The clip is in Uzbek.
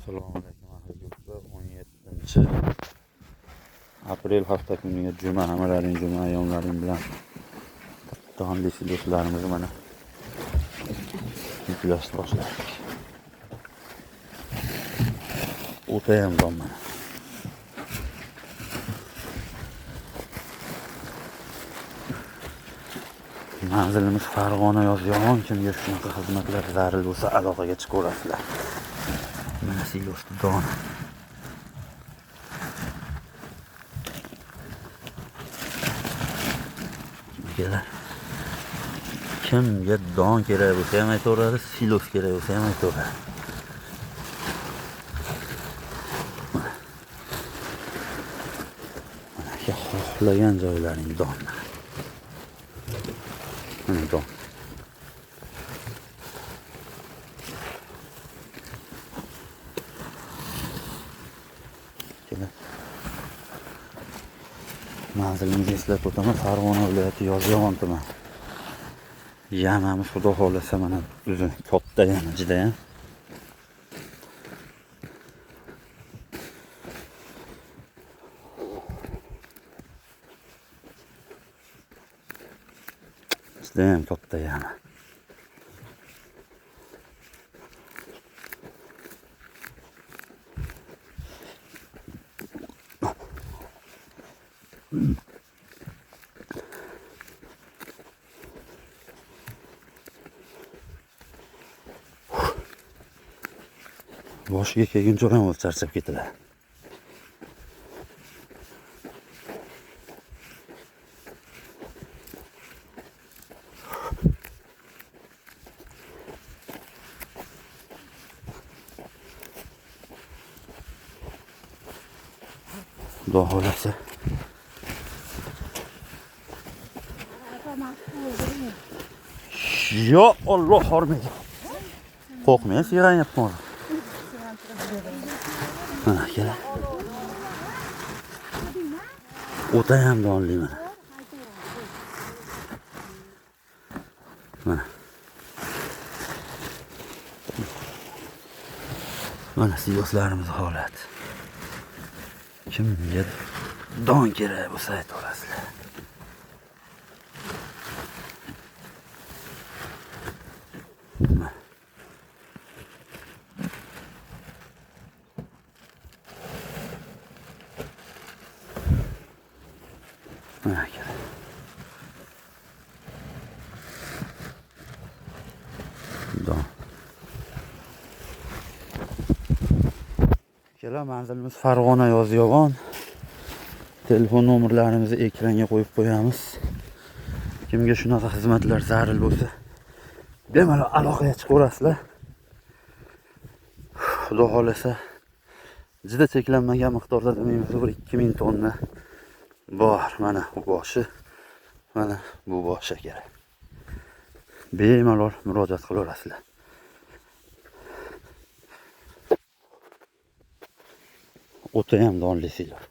Assalomu alaykum ahli do'stlar. 17-aprel hafta kuniga juma, hammalaring juma ayyomlaring bilan taqdirli do'stlarimiz mana yuklash boshladik. O'tayam bor mana. Manzilimiz Farg'ona Yozyovon. Kimga shunaqa xizmatlar zarur bo'lsa aloqaga chiqaverasizlar. Mana silosni don. Kimga don kerak bo'lsa ham aytaveradi, silos kerak bo'lsa ham aytaveradi. Mana xohlagan joylaring don. Mana don. Manzilimizni eslab o'taman. Farg'ona viloyati Yozyovon tumani. Yamamiz xudo xolasa mana o'zi katta yana juda ham. Juda ham katta yana. Boshiga kelguncha ham o'zi charchab ketadi. Xudo xolasa. Yo Alloh hormaydi. Qo'rqmang, siyranyapman. Mana kela. O'tayam donli mana. Mana. Mana siyoslarimiz holat. Kimga don kerak bo'lsa aytaverasizlar. Mana kela. Don. Kela manzilimiz Farg'ona Yozyovon. Telefon nomerlarimizni ekranga qo'yib qo'yamiz. Kimga shunaqa xizmatlar zarur bo'lsa, bemalol aloqaga chiqaverasizlar. Xudo xolasa, juda cheklanmagan miqdorda demaymiz, bir 2000 tonna bor. Mana bu boshi, mana bu boshi kerak. Bemalol murojaat qilaverasizlar. O'tayam donli siylar.